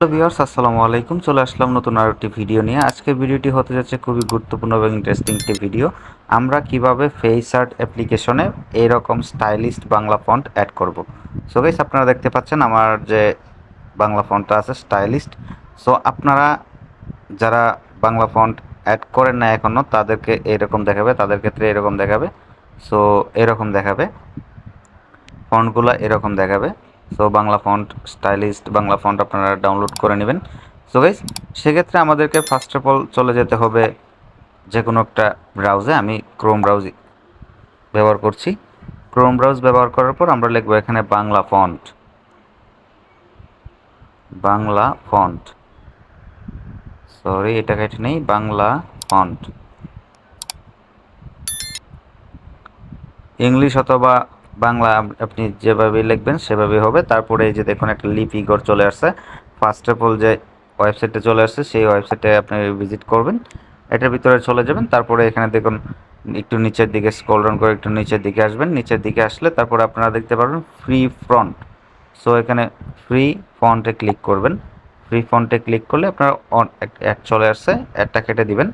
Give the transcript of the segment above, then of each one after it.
Hello viewers, আসসালামু আলাইকুম। চলে আসলাম নতুন আর একটি ভিডিও নিয়ে। আজকের ভিডিওটি হতে যাচ্ছে খুবই গুরুত্বপূর্ণ এবং ইন্টারেস্টিং একটি ভিডিও। আমরা কিভাবে ফেসআর্ট অ্যাপ্লিকেশনে এইরকম স্টাইলিস্ট বাংলা ফন্ট অ্যাড করব। সো গাইস, আপনারা দেখতে পাচ্ছেন আমার যে বাংলা ফন্টটা আছে স্টাইলিস্ট। সো আপনারা যারা বাংলা ফন্ট অ্যাড করেন না এখনও, তাদেরকে এরকম দেখাবে, তাদের ক্ষেত্রে এরকম দেখাবে। সো এরকম দেখাবে, ফন্টগুলো এরকম দেখাবে। So Bangla font stylist Bangla font আপনারা ডাউনলোড করে নেবেন। সো গাইস, সেক্ষেত্রে আমাদেরকে ফার্স্ট অফ অল চলে যেতে হবে যে কোনো একটা ব্রাউজে। আমি ক্রোম ব্রাউজ ব্যবহার করছি। ক্রোম ব্রাউজ ব্যবহার করার পর আমরা লিখবো এখানে Bangla font. Bangla font, sorry এটা কেটে নেই, বাংলা ফন্ট। ইংলিশ অথবা বাংলা আপনি যেভাবে লিখবেন সেভাবেই হবে। তারপরে এই যে দেখুন একটা লিপিঘর চলে আসছে। ফার্স্ট অফ অল যে ওয়েবসাইটে চলে আসছে সেই ওয়েবসাইটে আপনি ভিজিট করবেন, এটার ভিতরে চলে যাবেন। তারপরে এখানে দেখুন একটু নিচের দিকে স্ক্রল ডাউন করে একটু নিচের দিকে আসবেন। নিচের দিকে আসলে তারপরে আপনারা দেখতে পারবেন ফ্রি ফন্ট। সো এখানে ফ্রি ফন্টে ক্লিক করবেন। ফ্রি ফন্টে ক্লিক করলে আপনারা অ্যাড চলে আসছে, অ্যাডটা কেটে দিবেন।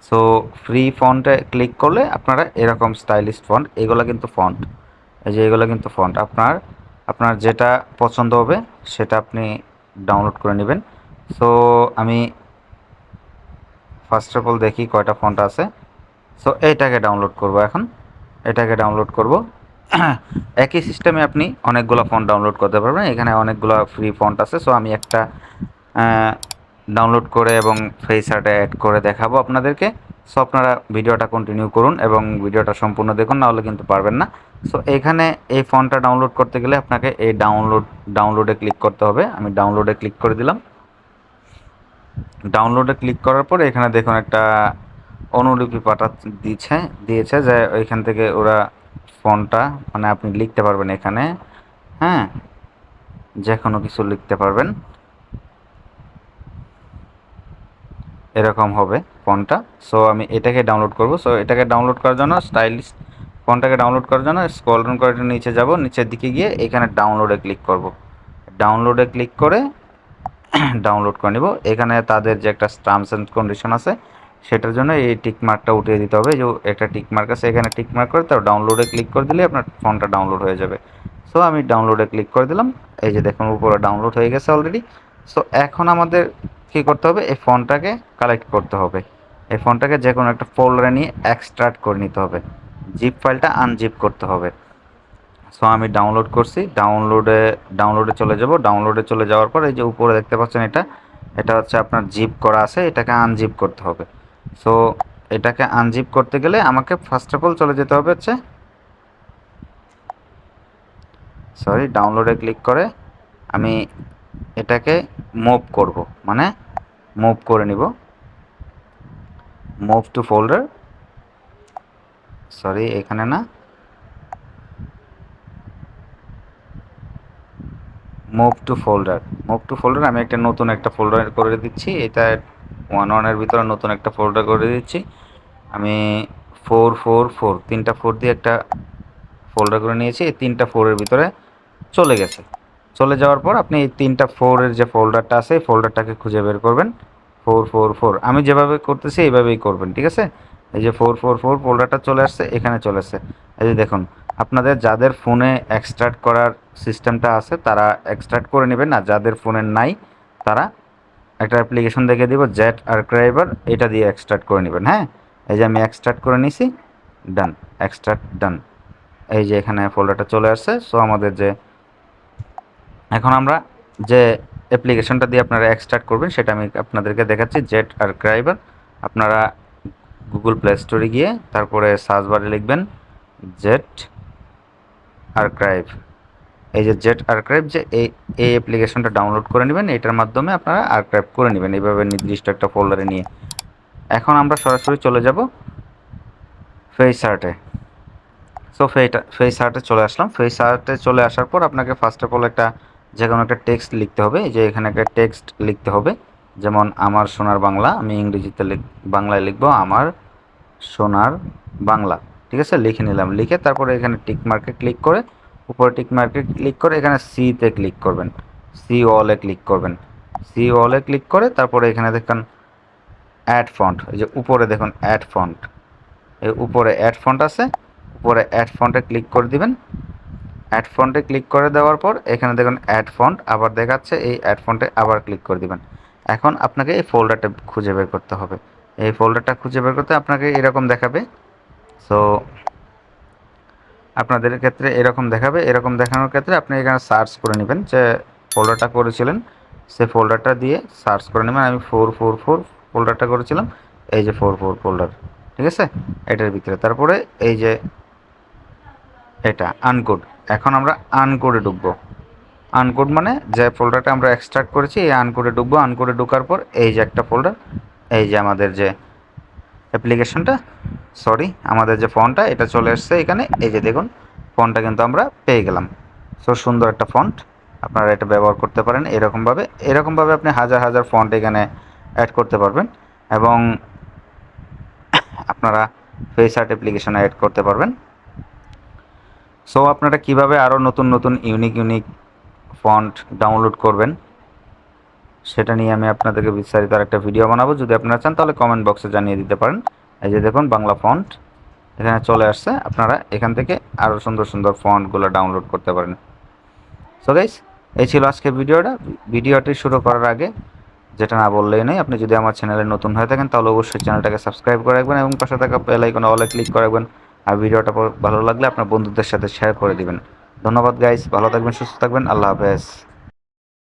সো ফ্রি ফন্টে ক্লিক করলে আপনারা এরকম স্টাইলিশ ফন্ট, এগুলো কিন্তু ফন্ট, এই যে এগুলো কিন্তু ফন্ট, আপনার যেটা পছন্দ হবে সেটা আপনি ডাউনলোড করে নেবেন। সো আমি ফার্স্ট অফ অল দেখি কয়টা ফন্ট আছে। সো এইটাকে ডাউনলোড করব এখন, এটাকে ডাউনলোড করব। একই সিস্টেমে আপনি অনেকগুলো ফন্ট ডাউনলোড করতে পারবেন। এখানে অনেকগুলো ফ্রি ফন্ট আছে। সো আমি একটা ডাউনলোড করে এবং ফেসআর্টে অ্যাড করে দেখাবো আপনাদেরকে। সো আপনারা ভিডিওটা কন্টিনিউ করুন এবং ভিডিওটা সম্পূর্ণ দেখুন, নাহলে কিন্তু পারবেন না। সো এখানে এই ফন্টটা ডাউনলোড করতে গেলে আপনাকে এই ডাউনলোডে ক্লিক করতে হবে। আমি ডাউনলোডে ক্লিক করে দিলাম। ডাউনলোডে ক্লিক করার পর এখানে দেখুন একটা অনুলিপি দিয়েছে যে ওইখান থেকে ওরা ফন্টটা মানে আপনি লিখতে পারবেন এখানে, হ্যাঁ, যে কোনো কিছু লিখতে পারবেন, এরকম হবে ফন্টটা। সো আমি এটাকে ডাউনলোড করব। সো এটাকে ডাউনলোড করার জন্য স্টাইলিশ ফন্টটাকে ডাউনলোড করার জন্য স্ক্রল ডাউন করে নিচে যাব, নিচের দিকে গিয়ে এখানে ডাউনলোডে ক্লিক করব। ডাউনলোডে ক্লিক করে ডাউনলোড করে নিব। এখানে তাদের যে একটা টার্মস অ্যান্ড কন্ডিশন আছে সেটার জন্য এই টিক মার্কটা উঠিয়ে দিতে হবে। যে একটা টিক মার্ক আছে, এখানে টিক মার্ক করে তার ডাউনলোডে ক্লিক করে দিলে আপনার ফন্টটা ডাউনলোড হয়ে যাবে। সো আমি ডাউনলোডে ক্লিক করে দিলাম। এই যে দেখুন উপরে ডাউনলোড হয়ে গেছে অলরেডি। সো এখন আমাদের কী করতে হবে, এই ফন্টটাকে কালেক্ট করতে হবে। এই ফন্টটাকে যে কোনো একটা ফোল্ডারে নিয়ে এক্সট্রাক্ট করে নিতে হবে, জিপ ফাইলটা আনজিপ করতে হবে। সো আমি ডাউনলোড করছি, ডাউনলোডে চলে যাব। ডাউনলোডে চলে যাওয়ার পর এই যে উপরে দেখতে পাচ্ছেন এটা হচ্ছে আপনার জিপ করা আছে, এটাকে আনজিপ করতে হবে। সো এটাকে আনজিপ করতে গেলে আমাকে ফার্স্ট অফ অল চলে যেতে হবে হচ্ছে, সরি, ডাউনলোডে ক্লিক করে আমি এটাকে মুভ করব, মানে মুভ করে নিব। মুভ টু ফোল্ডার, সরি এখানে না, মুভ টু ফোল্ডার আমি একটা নতুন একটা ফোল্ডার করে দিচ্ছি। এটা ওয়ানের ভিতরে নতুন একটা ফোল্ডার করে দিচ্ছি। আমি 444 তিনটা 4 দিয়ে একটা ফোল্ডার করে নিয়েছি। এই তিনটা 4-এর ভিতরে চলে গেছে। চলে যাওয়ার পর আপনি এই তিনটা 4-এর যে ফোল্ডারটা আছে এই ফোল্ডারটাকে খুঁজে বের করবেন। 444 আমি যেভাবে করতেছি এইভাবেই করবেন, ঠিক আছে? এই যে 444 ফোল্ডারটা চলে আসছে, এখানে চলে আসছে। এই যে দেখুন, আপনাদের যাদের ফোনে এক্সট্রাক্ট করার সিস্টেমটা আছে তারা এক্সট্রাক্ট করে নেবেন, আর যাদের ফোনে নাই তারা একটা অ্যাপ্লিকেশন দেখে দিব, জেট আর্কাইভার, এটা দিয়ে এক্সট্রাক্ট করে নেবেন। হ্যাঁ, এই যে আমি এক্সট্রাক্ট করে নিছি, ডান, এক্সট্রাক্ট ডান। এই যে এখানে ফোল্ডারটা চলে আসছে। সো আমাদের যে এখন আমরা যে অ্যাপ্লিকেশনটা দিয়ে আপনারা এক্সট্রাক্ট করবেন সেটা আমি আপনাদেরকে দেখাচ্ছি, জেট আর্কাইভার। আপনারা গুগল প্লে স্টোরে গিয়ে তারপরে সার্চ বারে লিখবেন জেট আর্কাইভ। এই যে জেট আর্কাইভ, যে এই অ্যাপ্লিকেশনটা ডাউনলোড করে নেবেন, এটার মাধ্যমে আপনারা আর্কাইভ করে নেবেন এইভাবে নির্দিষ্ট একটা ফোল্ডারে নিয়ে। এখন আমরা সরাসরি চলে যাব ফেসআর্টে। সো ফেসআর্টে চলে আসলাম। ফেসআর্টে চলে আসার পর আপনাকে ফার্স্ট অফ অল যে কোনো একটা টেক্সট লিখতে হবে। এই যে এখানে একটা টেক্সট লিখতে হবে, যেমন আমার সোনার বাংলা, আমি ইংরেজিতে বাংলায় লিখবো আমার সোনার বাংলা, ঠিক আছে? লিখে নিলাম। লিখে তারপরে এখানে টিক মার্কে ক্লিক করে, উপরে টিক মার্কে ক্লিক করে এখানে সিতে ক্লিক করবেন। সি ওয়ালে ক্লিক করবেন। সি ওয়ালে ক্লিক করে তারপরে এখানে দেখেন অ্যাড ফন্ট, এই যে উপরে দেখুন অ্যাড ফন্ট, এই উপরে অ্যাড ফন্ট আছে, উপরে অ্যাড ফন্টে ক্লিক করে দিবেন। অ্যাড ফন্টে ক্লিক করে দেওয়ার পর এখানে দেখুন অ্যাড ফন্ট আবার দেখাচ্ছে, এই অ্যাড ফন্টে আবার ক্লিক করে দিবেন। এখন আপনাকে এই ফোল্ডারটা খুঁজে বের করতে হবে। এই ফোল্ডারটা খুঁজে বের করতে আপনাকে এরকম দেখাবে। সো আপনাদের ক্ষেত্রে এরকম দেখাবে। এরকম দেখানোর ক্ষেত্রে আপনি এখানে সার্চ করে নেবেন যে ফোল্ডারটা করেছিলেন, সে ফোল্ডারটা দিয়ে সার্চ করে নেবেন। আমি 444 ফোল্ডারটা করেছিলাম, এই যে 44 ফোল্ডার, ঠিক আছে, এটার ভিতরে। তারপরে এই যে এটা আনকোড, এখন আমরা আনকোডে ঢুকবো। আনকোড মানে যে ফোল্ডারটা আমরা এক্সট্রাক্ট করেছি, এই আনকোডে ঢুকবো। আনকোডে ঢোকার পর এই যে একটা ফোল্ডার, এই যে আমাদের যে অ্যাপ্লিকেশনটা, সরি আমাদের যে ফন্টটা, এটা চলে এসছে এখানে। এই যে দেখুন ফন্টটা কিন্তু আমরা পেয়ে গেলাম। সো সুন্দর একটা ফন্ট, আপনারা এটা ব্যবহার করতে পারেন এরকমভাবে আপনি হাজার হাজার ফন্ট এখানে অ্যাড করতে পারবেন এবং আপনারা ফেস আর্ট অ্যাপ্লিকেশনে অ্যাড করতে পারবেন। সো আপনারা কিভাবে আরও নতুন নতুন ইউনিক ফন্ট ডাউনলোড করবেন সেটা নিয়ে আমি আপনাদেরকে বিস্তারিত একটা ভিডিও বানাবো। যদি আপনারা চান তাহলে কমেন্ট বক্সে জানিয়ে দিতে পারেন। এই যে দেখুন বাংলা ফন্ট এখানে চলে আসছে, আপনারা এখান থেকে আরও সুন্দর সুন্দর ফন্টগুলো ডাউনলোড করতে পারেন। সো গাইস, এই ছিল আজকে ভিডিওটি শুরু করার আগে যেটা না বললেই নয়, আপনি যদি আমার চ্যানেলে নতুন হয়ে থাকেন তাহলে অবশ্যই চ্যানেলটাকে সাবস্ক্রাইব করে রাখবেন এবং পাশে থাকা বেল আইকনে অলে ক্লিক করে রাখবেন। আর ভিডিওটা ভালো লাগলে আপনার বন্ধুদের সাথে শেয়ার করে দিবেন। ধন্যবাদ গাইস, ভালো থাকবেন, সুস্থ থাকবেন, আল্লাহ হাফেজ।